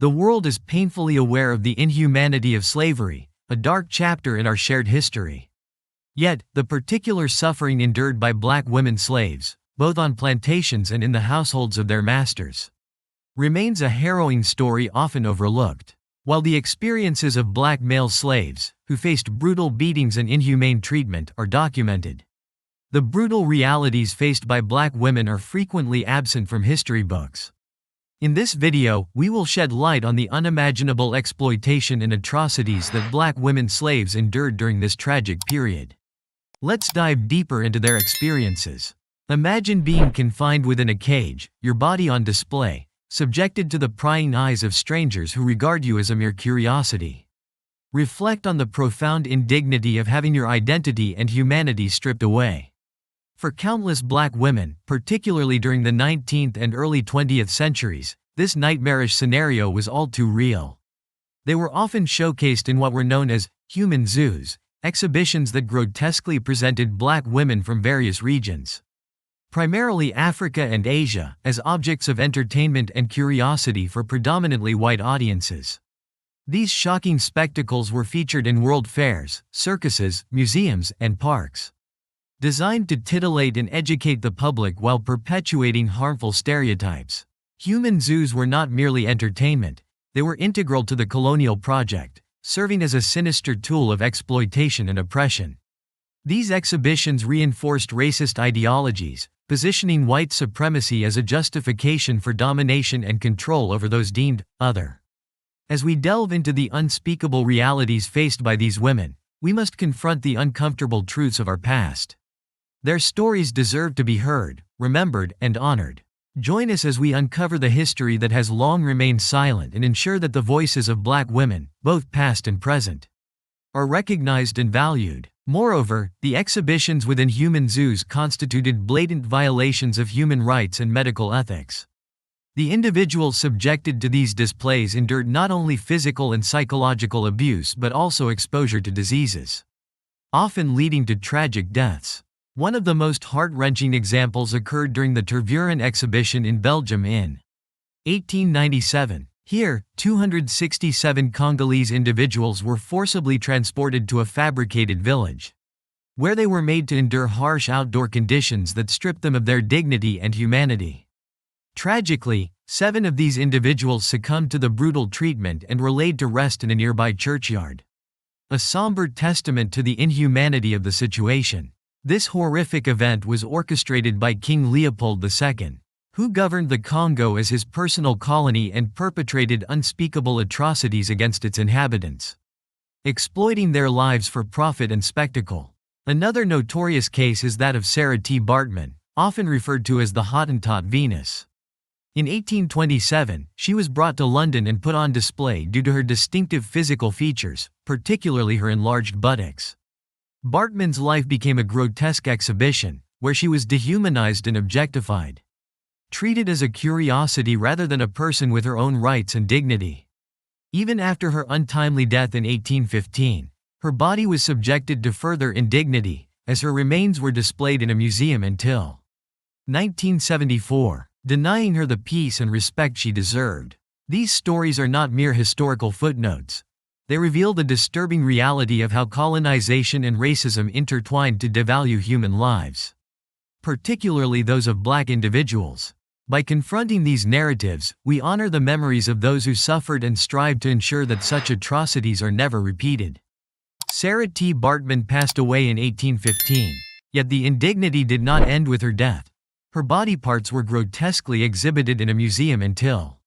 The world is painfully aware of the inhumanity of slavery, a dark chapter in our shared history. Yet, the particular suffering endured by black women slaves, both on plantations and in the households of their masters, remains a harrowing story often overlooked. While the experiences of black male slaves, who faced brutal beatings and inhumane treatment, are documented, the brutal realities faced by black women are frequently absent from history books. In this video, we will shed light on the unimaginable exploitation and atrocities that black women slaves endured during this tragic period. Let's dive deeper into their experiences. Imagine being confined within a cage, your body on display, subjected to the prying eyes of strangers who regard you as a mere curiosity. Reflect on the profound indignity of having your identity and humanity stripped away. For countless black women, particularly during the 19th and early 20th centuries, this nightmarish scenario was all too real. They were often showcased in what were known as human zoos, exhibitions that grotesquely presented black women from various regions, primarily Africa and Asia, as objects of entertainment and curiosity for predominantly white audiences. These shocking spectacles were featured in world fairs, circuses, museums, and parks, designed to titillate and educate the public while perpetuating harmful stereotypes. Human zoos were not merely entertainment, they were integral to the colonial project, serving as a sinister tool of exploitation and oppression. These exhibitions reinforced racist ideologies, positioning white supremacy as a justification for domination and control over those deemed other. As we delve into the unspeakable realities faced by these women, we must confront the uncomfortable truths of our past. Their stories deserve to be heard, remembered, and honored. Join us as we uncover the history that has long remained silent and ensure that the voices of black women, both past and present, are recognized and valued. Moreover, the exhibitions within human zoos constituted blatant violations of human rights and medical ethics. The individuals subjected to these displays endured not only physical and psychological abuse but also exposure to diseases, often leading to tragic deaths. One of the most heart-wrenching examples occurred during the Tervuren exhibition in Belgium in 1897. Here, 267 Congolese individuals were forcibly transported to a fabricated village, where they were made to endure harsh outdoor conditions that stripped them of their dignity and humanity. Tragically, 7 of these individuals succumbed to the brutal treatment and were laid to rest in a nearby churchyard, a somber testament to the inhumanity of the situation. This horrific event was orchestrated by King Leopold II, who governed the Congo as his personal colony and perpetrated unspeakable atrocities against its inhabitants, exploiting their lives for profit and spectacle. Another notorious case is that of Sarah T. Bartman, often referred to as the Hottentot Venus. In 1827, she was brought to London and put on display due to her distinctive physical features, particularly her enlarged buttocks. Bartman's life became a grotesque exhibition, where she was dehumanized and objectified, treated as a curiosity rather than a person with her own rights and dignity. Even after her untimely death in 1815, her body was subjected to further indignity, as her remains were displayed in a museum until 1974, denying her the peace and respect she deserved. These stories are not mere historical footnotes. They reveal the disturbing reality of how colonization and racism intertwined to devalue human lives, particularly those of black individuals. By confronting these narratives, we honor the memories of those who suffered and strive to ensure that such atrocities are never repeated. Sarah T. Bartman passed away in 1815, yet the indignity did not end with her death. Her body parts were grotesquely exhibited in a museum until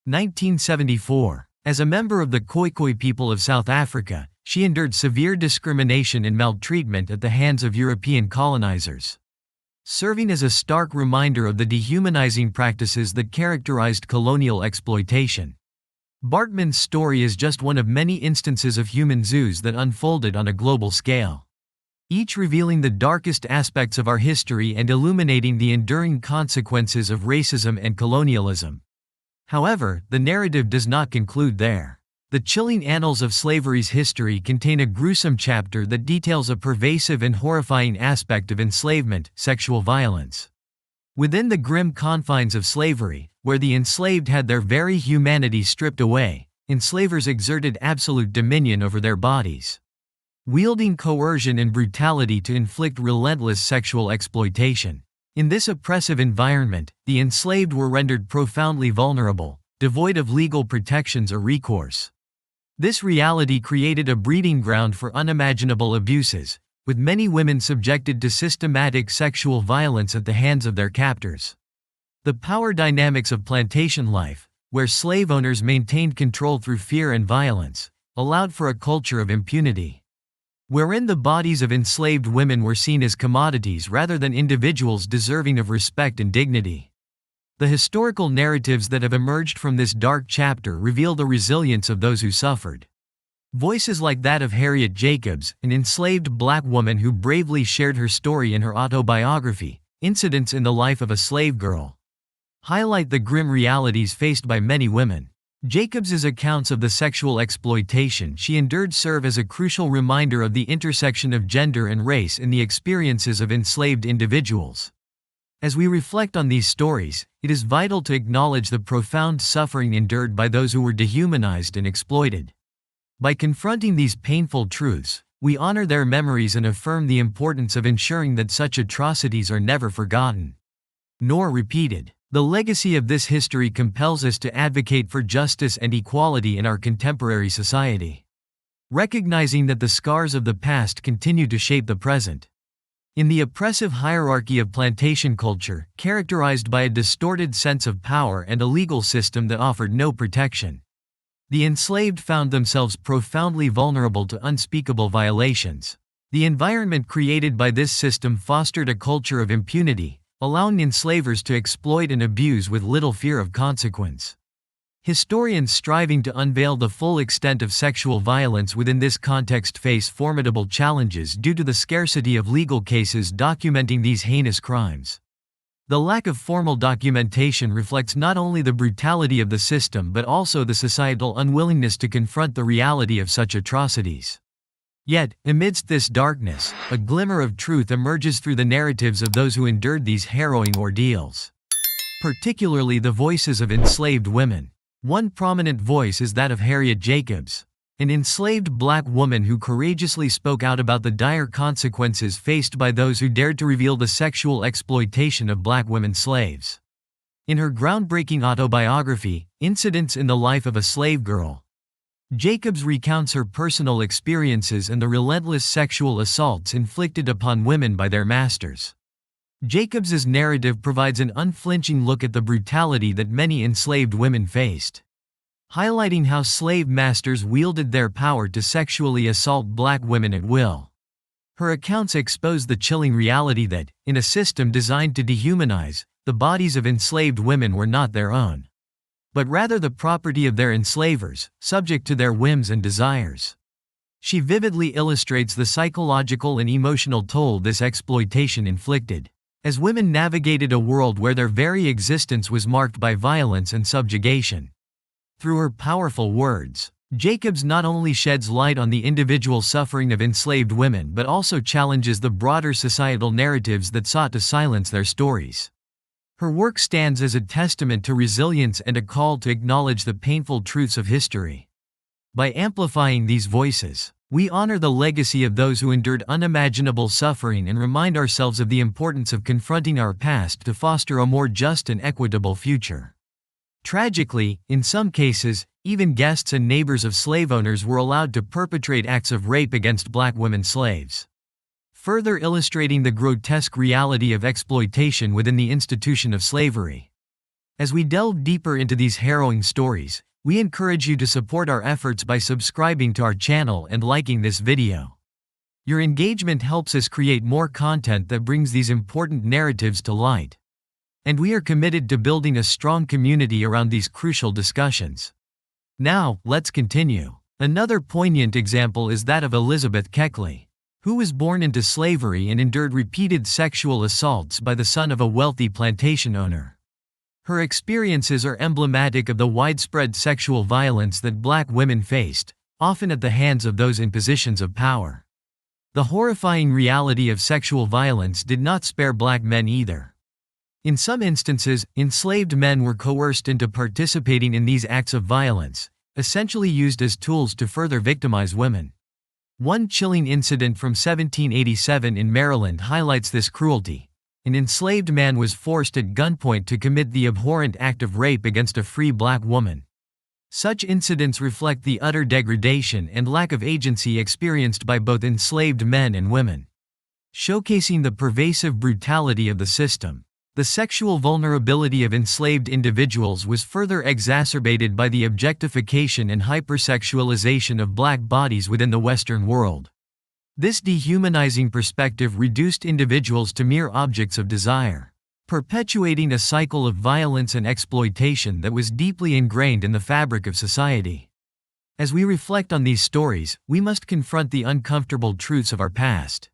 1974. As a member of the Khoikhoi people of South Africa, she endured severe discrimination and maltreatment at the hands of European colonizers, serving as a stark reminder of the dehumanizing practices that characterized colonial exploitation. Bartman's story is just one of many instances of human zoos that unfolded on a global scale, each revealing the darkest aspects of our history and illuminating the enduring consequences of racism and colonialism. However, the narrative does not conclude there. The chilling annals of slavery's history contain a gruesome chapter that details a pervasive and horrifying aspect of enslavement, sexual violence. Within the grim confines of slavery, where the enslaved had their very humanity stripped away, enslavers exerted absolute dominion over their bodies, wielding coercion and brutality to inflict relentless sexual exploitation. In this oppressive environment, the enslaved were rendered profoundly vulnerable, devoid of legal protections or recourse. This reality created a breeding ground for unimaginable abuses, with many women subjected to systematic sexual violence at the hands of their captors. The power dynamics of plantation life, where slave owners maintained control through fear and violence, allowed for a culture of impunity, wherein the bodies of enslaved women were seen as commodities rather than individuals deserving of respect and dignity. The historical narratives that have emerged from this dark chapter reveal the resilience of those who suffered. Voices like that of Harriet Jacobs, an enslaved black woman who bravely shared her story in her autobiography, Incidents in the Life of a Slave Girl, highlight the grim realities faced by many women. Jacobs's accounts of the sexual exploitation she endured serve as a crucial reminder of the intersection of gender and race in the experiences of enslaved individuals. As we reflect on these stories, it is vital to acknowledge the profound suffering endured by those who were dehumanized and exploited. By confronting these painful truths, we honor their memories and affirm the importance of ensuring that such atrocities are never forgotten, nor repeated. The legacy of this history compels us to advocate for justice and equality in our contemporary society, recognizing that the scars of the past continue to shape the present. In the oppressive hierarchy of plantation culture, characterized by a distorted sense of power and a legal system that offered no protection, the enslaved found themselves profoundly vulnerable to unspeakable violations. The environment created by this system fostered a culture of impunity, allowing enslavers to exploit and abuse with little fear of consequence. Historians striving to unveil the full extent of sexual violence within this context face formidable challenges due to the scarcity of legal cases documenting these heinous crimes. The lack of formal documentation reflects not only the brutality of the system but also the societal unwillingness to confront the reality of such atrocities. Yet, amidst this darkness, a glimmer of truth emerges through the narratives of those who endured these harrowing ordeals, particularly the voices of enslaved women. One prominent voice is that of Harriet Jacobs, an enslaved black woman who courageously spoke out about the dire consequences faced by those who dared to reveal the sexual exploitation of black women slaves. In her groundbreaking autobiography, Incidents in the Life of a Slave Girl, Jacobs recounts her personal experiences and the relentless sexual assaults inflicted upon women by their masters. Jacobs's narrative provides an unflinching look at the brutality that many enslaved women faced, highlighting how slave masters wielded their power to sexually assault black women at will. Her accounts expose the chilling reality that, in a system designed to dehumanize, the bodies of enslaved women were not their own, but rather the property of their enslavers, subject to their whims and desires. She vividly illustrates the psychological and emotional toll this exploitation inflicted, as women navigated a world where their very existence was marked by violence and subjugation. Through her powerful words, Jacobs not only sheds light on the individual suffering of enslaved women but also challenges the broader societal narratives that sought to silence their stories. Her work stands as a testament to resilience and a call to acknowledge the painful truths of history. By amplifying these voices, we honor the legacy of those who endured unimaginable suffering and remind ourselves of the importance of confronting our past to foster a more just and equitable future. Tragically, in some cases, even guests and neighbors of slave owners were allowed to perpetrate acts of rape against black women slaves, further illustrating the grotesque reality of exploitation within the institution of slavery. As we delve deeper into these harrowing stories, we encourage you to support our efforts by subscribing to our channel and liking this video. Your engagement helps us create more content that brings these important narratives to light, and we are committed to building a strong community around these crucial discussions. Now, let's continue. Another poignant example is that of Elizabeth Keckley, who was born into slavery and endured repeated sexual assaults by the son of a wealthy plantation owner. Her experiences are emblematic of the widespread sexual violence that black women faced, often at the hands of those in positions of power. The horrifying reality of sexual violence did not spare black men either. In some instances, enslaved men were coerced into participating in these acts of violence, essentially used as tools to further victimize women. One chilling incident from 1787 in Maryland highlights this cruelty. An enslaved man was forced at gunpoint to commit the abhorrent act of rape against a free black woman. Such incidents reflect the utter degradation and lack of agency experienced by both enslaved men and women, showcasing the pervasive brutality of the system. The sexual vulnerability of enslaved individuals was further exacerbated by the objectification and hypersexualization of black bodies within the Western world. This dehumanizing perspective reduced individuals to mere objects of desire, perpetuating a cycle of violence and exploitation that was deeply ingrained in the fabric of society. As we reflect on these stories, we must confront the uncomfortable truths of our past,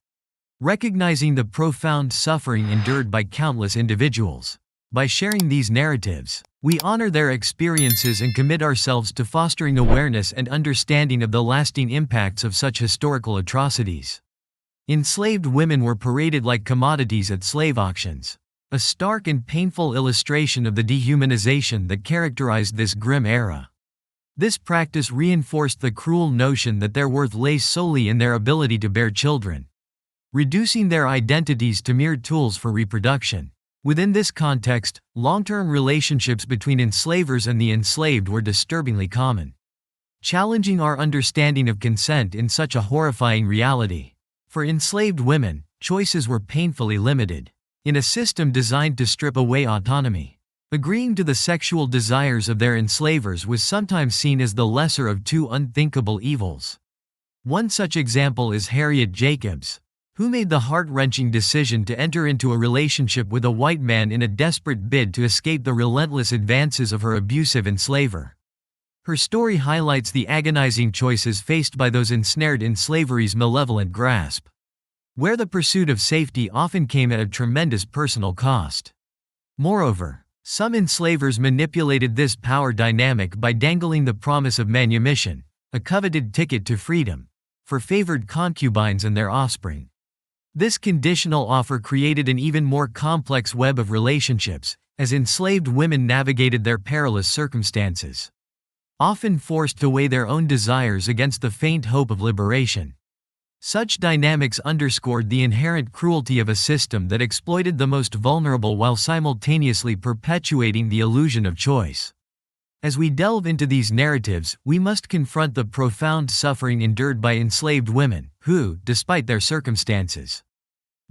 recognizing the profound suffering endured by countless individuals. By sharing these narratives, we honor their experiences and commit ourselves to fostering awareness and understanding of the lasting impacts of such historical atrocities. Enslaved women were paraded like commodities at slave auctions, a stark and painful illustration of the dehumanization that characterized this grim era. This practice reinforced the cruel notion that their worth lay solely in their ability to bear children, reducing their identities to mere tools for reproduction. Within this context, long-term relationships between enslavers and the enslaved were disturbingly common, challenging our understanding of consent in such a horrifying reality. For enslaved women, choices were painfully limited. In a system designed to strip away autonomy, agreeing to the sexual desires of their enslavers was sometimes seen as the lesser of two unthinkable evils. One such example is Harriet Jacobs, who made the heart-wrenching decision to enter into a relationship with a white man in a desperate bid to escape the relentless advances of her abusive enslaver. Her story highlights the agonizing choices faced by those ensnared in slavery's malevolent grasp, where the pursuit of safety often came at a tremendous personal cost. Moreover, some enslavers manipulated this power dynamic by dangling the promise of manumission, a coveted ticket to freedom, for favored concubines and their offspring. This conditional offer created an even more complex web of relationships, as enslaved women navigated their perilous circumstances, often forced to weigh their own desires against the faint hope of liberation. Such dynamics underscored the inherent cruelty of a system that exploited the most vulnerable while simultaneously perpetuating the illusion of choice. As we delve into these narratives, we must confront the profound suffering endured by enslaved women, who, despite their circumstances,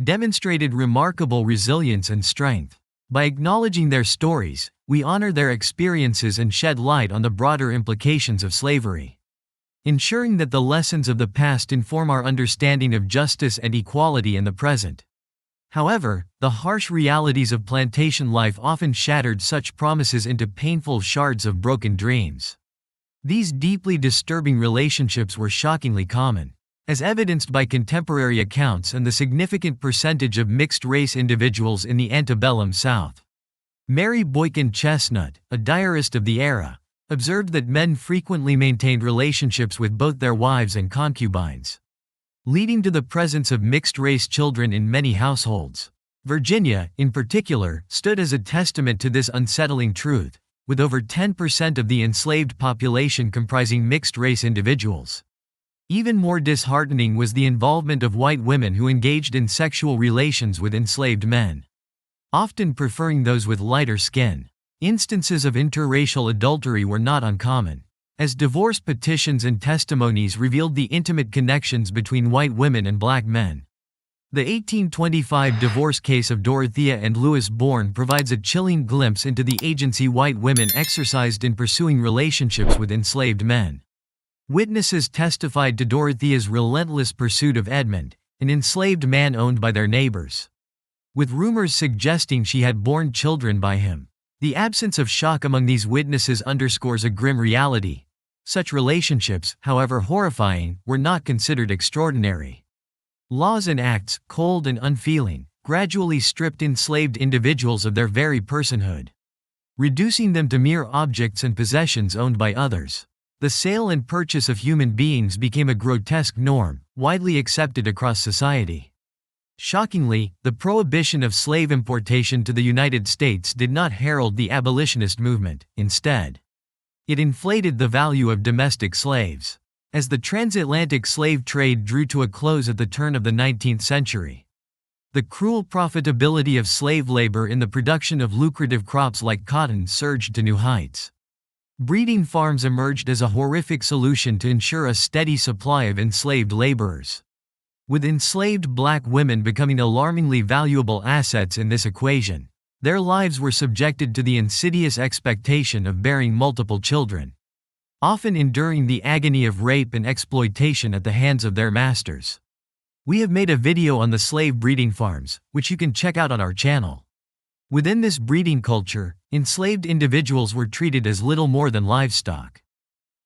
demonstrated remarkable resilience and strength. By acknowledging their stories, we honor their experiences and shed light on the broader implications of slavery, ensuring that the lessons of the past inform our understanding of justice and equality in the present. However, the harsh realities of plantation life often shattered such promises into painful shards of broken dreams. These deeply disturbing relationships were shockingly common, as evidenced by contemporary accounts and the significant percentage of mixed-race individuals in the antebellum South. Mary Boykin Chestnut, a diarist of the era, observed that men frequently maintained relationships with both their wives and concubines, leading to the presence of mixed-race children in many households. Virginia, in particular, stood as a testament to this unsettling truth, with over 10% of the enslaved population comprising mixed-race individuals. Even more disheartening was the involvement of white women who engaged in sexual relations with enslaved men, often preferring those with lighter skin. Instances of interracial adultery were not uncommon, as divorce petitions and testimonies revealed the intimate connections between white women and black men. The 1825 divorce case of Dorothea and Louis Bourne provides a chilling glimpse into the agency white women exercised in pursuing relationships with enslaved men. Witnesses testified to Dorothea's relentless pursuit of Edmund, an enslaved man owned by their neighbors, with rumors suggesting she had borne children by him. The absence of shock among these witnesses underscores a grim reality. Such relationships, however horrifying, were not considered extraordinary. Laws and acts, cold and unfeeling, gradually stripped enslaved individuals of their very personhood, reducing them to mere objects and possessions owned by others. The sale and purchase of human beings became a grotesque norm, widely accepted across society. Shockingly, the prohibition of slave importation to the United States did not herald the abolitionist movement. Instead, it inflated the value of domestic slaves. As the transatlantic slave trade drew to a close at the turn of the 19th century, the cruel profitability of slave labor in the production of lucrative crops like cotton surged to new heights. Breeding farms emerged as a horrific solution to ensure a steady supply of enslaved laborers, with enslaved black women becoming alarmingly valuable assets in this equation. Their lives were subjected to the insidious expectation of bearing multiple children, often enduring the agony of rape and exploitation at the hands of their masters. We have made a video on the slave breeding farms, which you can check out on our channel. Within this breeding culture, enslaved individuals were treated as little more than livestock.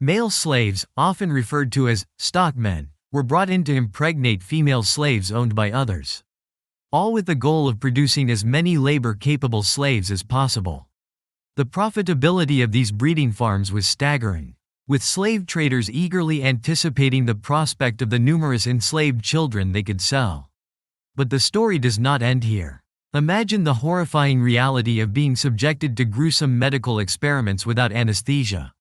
Male slaves, often referred to as stockmen, were brought in to impregnate female slaves owned by others, all with the goal of producing as many labor-capable slaves as possible. The profitability of these breeding farms was staggering, with slave traders eagerly anticipating the prospect of the numerous enslaved children they could sell. But the story does not end here. Imagine the horrifying reality of being subjected to gruesome medical experiments without anesthesia,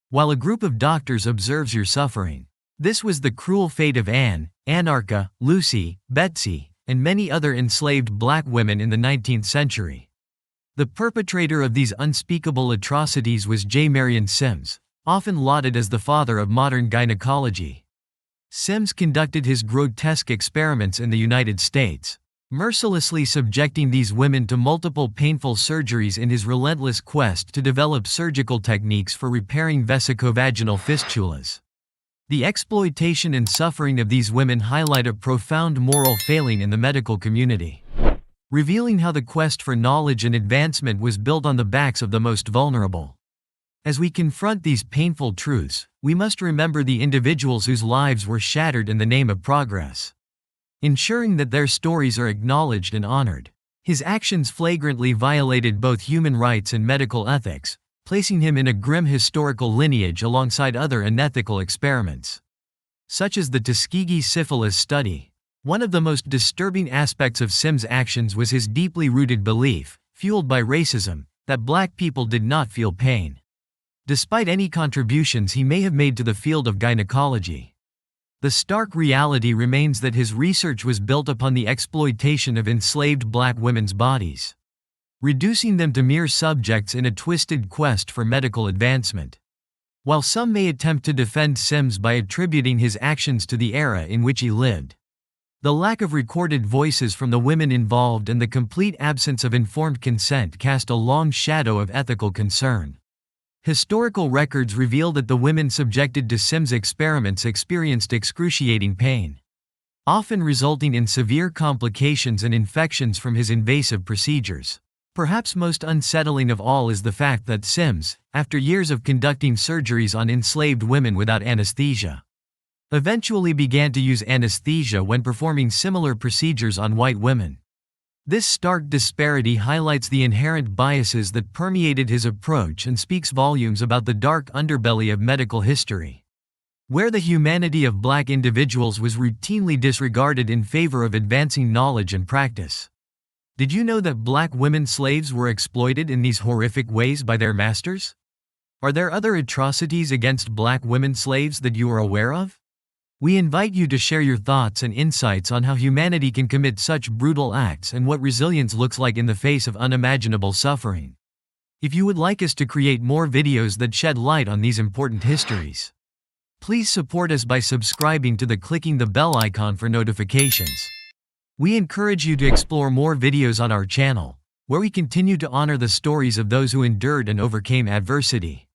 while a group of doctors observes your suffering. This was the cruel fate of Anne, Anarcha, Lucy, Betsy, and many other enslaved black women in the 19th century. The perpetrator of these unspeakable atrocities was J. Marion Sims, often lauded as the father of modern gynecology. Sims conducted his grotesque experiments in the United States, mercilessly subjecting these women to multiple painful surgeries in his relentless quest to develop surgical techniques for repairing vesicovaginal fistulas. The exploitation and suffering of these women highlight a profound moral failing in the medical community, revealing how the quest for knowledge and advancement was built on the backs of the most vulnerable. As we confront these painful truths, we must remember the individuals whose lives were shattered in the name of progress, ensuring that their stories are acknowledged and honored. His actions flagrantly violated both human rights and medical ethics, placing him in a grim historical lineage alongside other unethical experiments, such as the Tuskegee syphilis study. One of the most disturbing aspects of Sims' actions was his deeply rooted belief, fueled by racism, that black people did not feel pain, despite any contributions he may have made to the field of gynecology. The stark reality remains that his research was built upon the exploitation of enslaved black women's bodies, reducing them to mere subjects in a twisted quest for medical advancement. While some may attempt to defend Sims by attributing his actions to the era in which he lived, the lack of recorded voices from the women involved and the complete absence of informed consent cast a long shadow of ethical concern. Historical records reveal that the women subjected to Sims' experiments experienced excruciating pain, often resulting in severe complications and infections from his invasive procedures. Perhaps most unsettling of all is the fact that Sims, after years of conducting surgeries on enslaved women without anesthesia, eventually began to use anesthesia when performing similar procedures on white women. This stark disparity highlights the inherent biases that permeated his approach and speaks volumes about the dark underbelly of medical history, where the humanity of black individuals was routinely disregarded in favor of advancing knowledge and practice. Did you know that black women slaves were exploited in these horrific ways by their masters? Are there other atrocities against black women slaves that you are aware of? We invite you to share your thoughts and insights on how humanity can commit such brutal acts and what resilience looks like in the face of unimaginable suffering. If you would like us to create more videos that shed light on these important histories, please support us by subscribing to clicking the bell icon for notifications. We encourage you to explore more videos on our channel, where we continue to honor the stories of those who endured and overcame adversity.